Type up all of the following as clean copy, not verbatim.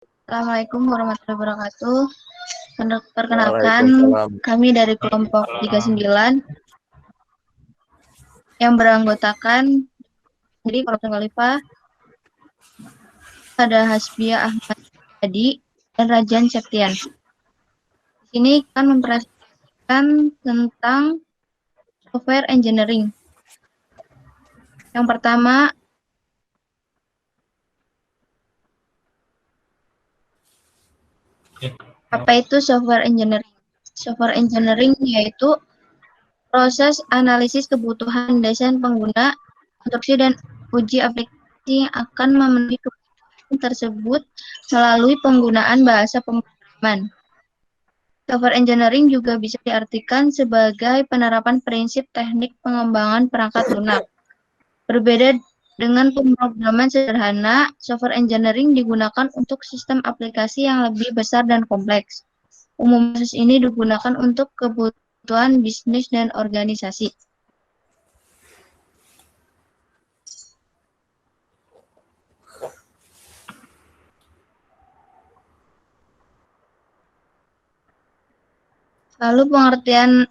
Assalamualaikum warahmatullahi wabarakatuh. Perkenalkan, Waalaikumsalam. kami dari kelompok 39 yang beranggotakan jadi Korban Khalifah, ada Hasbia Ahmad Jadi dan Rajan Septian. Di sini akan mempresentasikan tentang software engineering. Yang pertama, apa itu software engineering? Software engineering yaitu proses analisis kebutuhan desain pengguna, konstruksi dan uji aplikasi yang akan memenuhi kebutuhan tersebut melalui penggunaan bahasa pemrograman. Software engineering juga bisa diartikan sebagai penerapan prinsip teknik pengembangan perangkat lunak. Berbeda dengan pemrograman sederhana, software engineering digunakan untuk sistem aplikasi yang lebih besar dan kompleks. Umumnya proses ini digunakan untuk kebutuhan bisnis dan organisasi. Lalu pengertian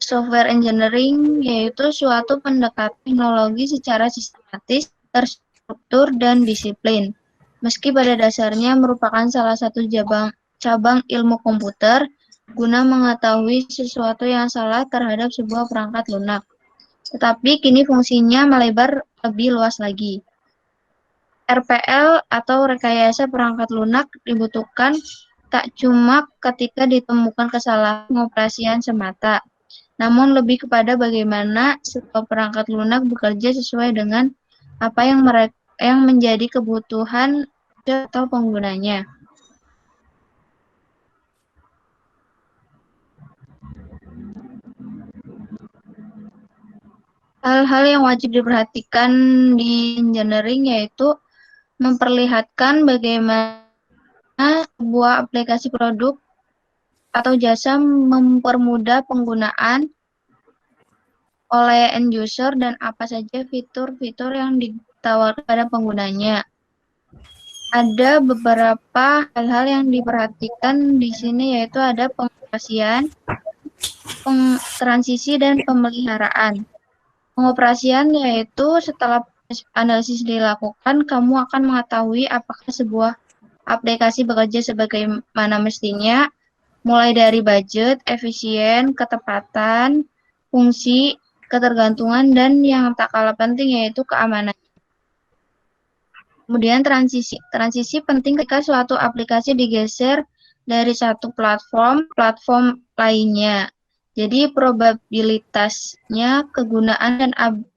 software engineering yaitu suatu pendekatan teknologi secara sistematis, terstruktur, dan disiplin. Meski pada dasarnya merupakan salah satu cabang ilmu komputer, guna mengetahui sesuatu yang salah terhadap sebuah perangkat lunak. Tetapi kini fungsinya melebar lebih luas lagi. RPL atau rekayasa perangkat lunak dibutuhkan tak cuma ketika ditemukan kesalahan pengoperasian semata, namun lebih kepada bagaimana sebuah perangkat lunak bekerja sesuai dengan apa yang menjadi kebutuhan atau penggunanya. Hal-hal yang wajib diperhatikan di engineering yaitu memperlihatkan bagaimana sebuah aplikasi produk atau jasa mempermudah penggunaan oleh end user dan apa saja fitur-fitur yang ditawarkan pada penggunanya. Ada beberapa hal-hal yang diperhatikan di sini yaitu ada pengoperasian, transisi, dan pemeliharaan. Pengoperasian yaitu setelah analisis dilakukan, kamu akan mengetahui apakah sebuah aplikasi bekerja sebagaimana mestinya, mulai dari budget, efisien, ketepatan, fungsi, ketergantungan, dan yang tak kalah penting yaitu keamanan. Kemudian transisi penting ketika suatu aplikasi digeser dari satu platform lainnya. Jadi probabilitasnya, kegunaan, dan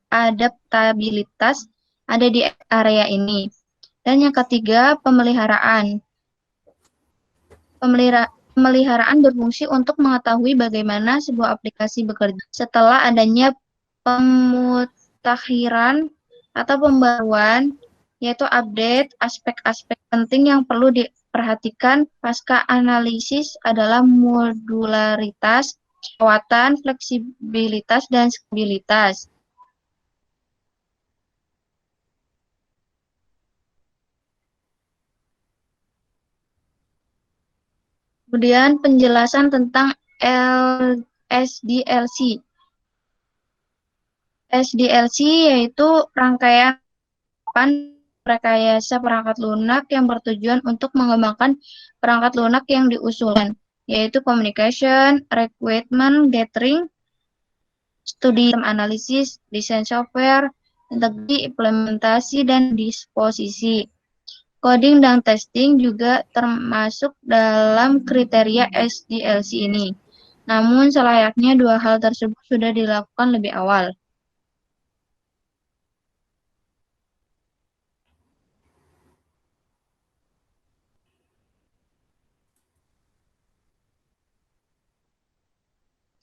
adaptabilitas ada di area ini. Dan yang ketiga, pemeliharaan. Pemeliharaan berfungsi untuk mengetahui bagaimana sebuah aplikasi bekerja setelah adanya pemutakhiran atau pembaruan, yaitu update. Aspek-aspek penting yang perlu diperhatikan pasca analisis adalah modularitas, kecepatan, fleksibilitas, dan stabilitas. Kemudian penjelasan tentang SDLC. SDLC yaitu rangkaian rekayasa perangkat lunak yang bertujuan untuk mengembangkan perangkat lunak yang diusulkan, yaitu communication, requirement gathering, studi analisis, desain software, integrasi, implementasi, dan disposisi. Coding dan testing juga termasuk dalam kriteria SDLC ini. Namun selayaknya dua hal tersebut sudah dilakukan lebih awal.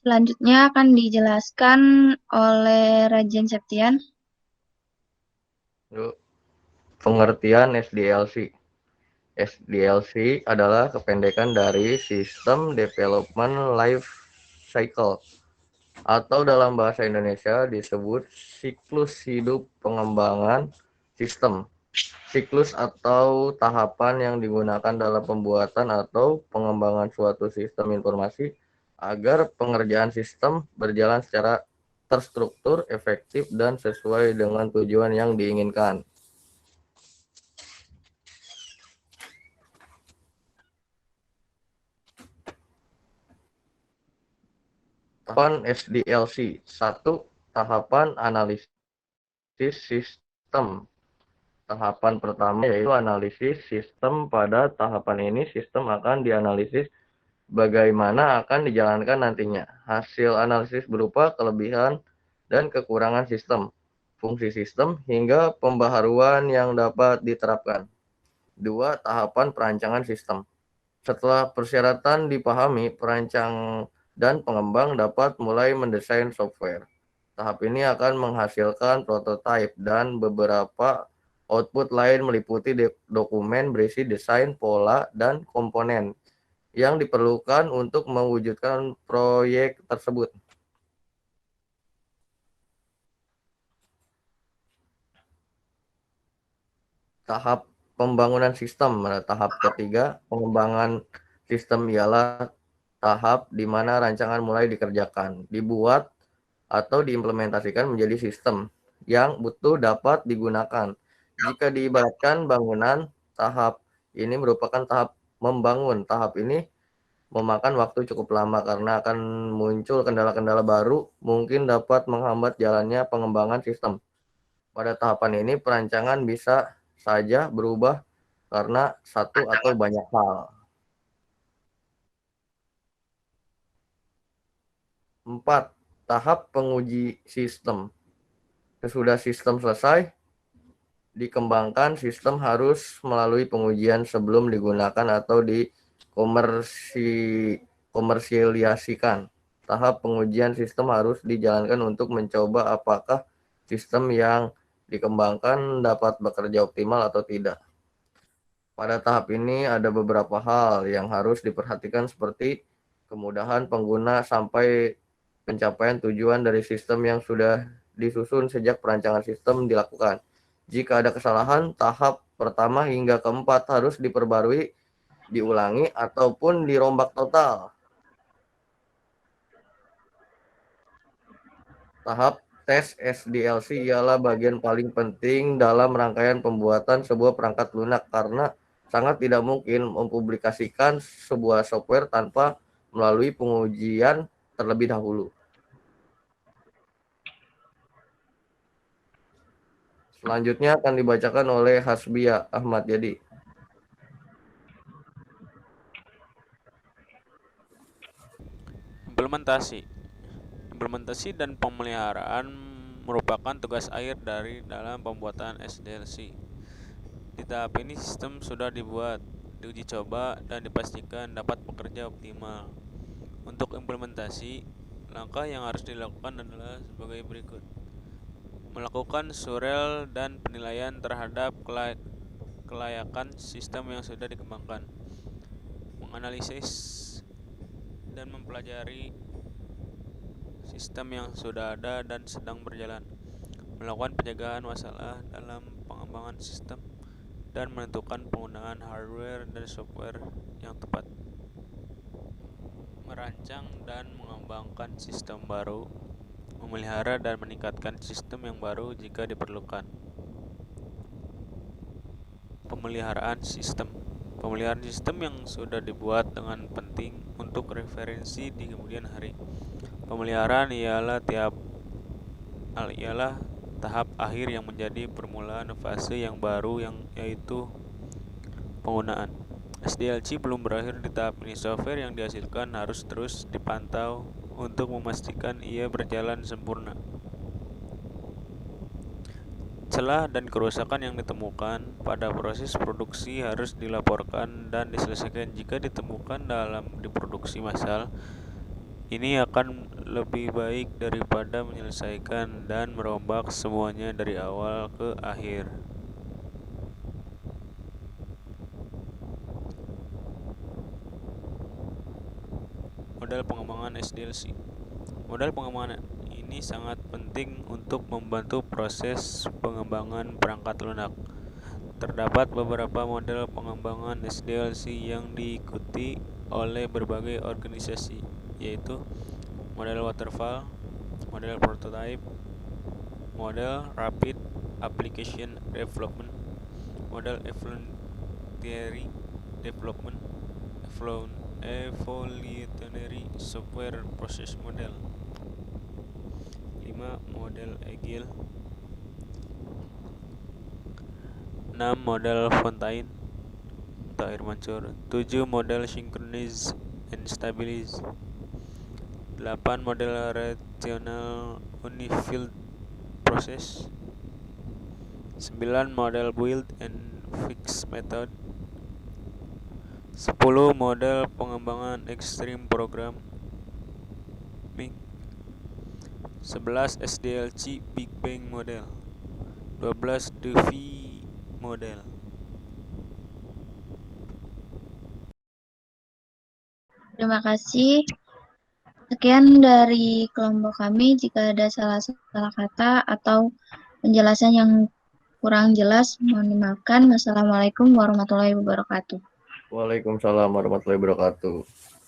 Selanjutnya akan dijelaskan oleh Rajan Septian. Pengertian SDLC. SDLC adalah kependekan dari System Development Life Cycle, atau dalam bahasa Indonesia disebut siklus hidup pengembangan sistem. Siklus atau tahapan yang digunakan dalam pembuatan atau pengembangan suatu sistem informasi agar pengerjaan sistem berjalan secara terstruktur, efektif, dan sesuai dengan tujuan yang diinginkan. Tahapan SDLC. 1. Tahapan analisis sistem. Tahapan pertama yaitu analisis sistem. Pada tahapan ini sistem akan dianalisis bagaimana akan dijalankan nantinya. Hasil analisis berupa kelebihan dan kekurangan sistem, fungsi sistem, hingga pembaharuan yang dapat diterapkan. 2. Tahapan perancangan sistem. Setelah persyaratan dipahami, perancang dan pengembang dapat mulai mendesain software. Tahap ini akan menghasilkan prototipe dan beberapa output lain meliputi dokumen berisi desain, pola, dan komponen yang diperlukan untuk mewujudkan proyek tersebut. Tahap pembangunan sistem. Tahap ketiga, pengembangan sistem ialah tahap di mana rancangan mulai dikerjakan, dibuat, atau diimplementasikan menjadi sistem yang butuh dapat digunakan. Jika diibaratkan bangunan, tahap ini merupakan tahap membangun. Tahap ini memakan waktu cukup lama karena akan muncul kendala-kendala baru mungkin dapat menghambat jalannya pengembangan sistem. Pada tahapan ini perancangan bisa saja berubah karena satu atau banyak hal. 4. Tahap penguji sistem. Sesudah sistem selesai dikembangkan, sistem harus melalui pengujian sebelum digunakan atau dikomersialisasikan. Tahap pengujian sistem harus dijalankan untuk mencoba apakah sistem yang dikembangkan dapat bekerja optimal atau tidak. Pada tahap ini ada beberapa hal yang harus diperhatikan seperti kemudahan pengguna sampai pencapaian tujuan dari sistem yang sudah disusun sejak perancangan sistem dilakukan. Jika ada kesalahan, tahap pertama hingga keempat harus diperbarui, diulangi, ataupun dirombak total. Tahap tes SDLC ialah bagian paling penting dalam rangkaian pembuatan sebuah perangkat lunak karena sangat tidak mungkin mempublikasikan sebuah software tanpa melalui pengujian terlebih dahulu. Selanjutnya akan dibacakan oleh Hasbia Ahmad Jadi. Implementasi dan pemeliharaan merupakan tugas akhir dari dalam pembuatan SDLC. Di tahap ini sistem sudah dibuat, diuji coba, dan dipastikan dapat bekerja optimal. Untuk implementasi, langkah yang harus dilakukan adalah sebagai berikut. Melakukan surel dan penilaian terhadap kelayakan sistem yang sudah dikembangkan. Menganalisis dan mempelajari sistem yang sudah ada dan sedang berjalan. Melakukan pencegahan masalah dalam pengembangan sistem dan menentukan penggunaan hardware dan software yang tepat. Merancang dan mengembangkan sistem baru, memelihara dan meningkatkan sistem yang baru jika diperlukan. Pemeliharaan sistem yang sudah dibuat dengan penting untuk referensi di kemudian hari. Pemeliharaan ialah tahap akhir yang menjadi permulaan fase yang baru yaitu penggunaan. SDLC belum berakhir di tahap ini. Software yang dihasilkan harus terus dipantau untuk memastikan ia berjalan sempurna. Celah dan kerusakan yang ditemukan pada proses produksi harus dilaporkan dan diselesaikan. Jika ditemukan dalam diproduksi massal, ini akan lebih baik daripada menyelesaikan dan merombak semuanya dari awal ke akhir. Modal pengembangan SDLC. Modal pengembangan ini sangat penting untuk membantu proses pengembangan perangkat lunak. Terdapat beberapa model pengembangan SDLC yang diikuti oleh berbagai organisasi, yaitu model waterfall, model prototype, model rapid application development, model evolutionary development, evolutionary software process model. 5. Model Agile. 6. Model Fontaine atau air mancur. 7. Model Synchronize and Stabilize. 8. Model Rational Unified Process. 9. Model Build and Fix Method. 10. Model pengembangan Extreme Programming. 11. SDLC Big Bang Model. 12. DeFi Model. Terima kasih. Sekian dari kelompok kami. Jika ada salah kata atau penjelasan yang kurang jelas, mohon dimaafkan. Wassalamualaikum warahmatullahi wabarakatuh. Waalaikumsalam warahmatullahi wabarakatuh.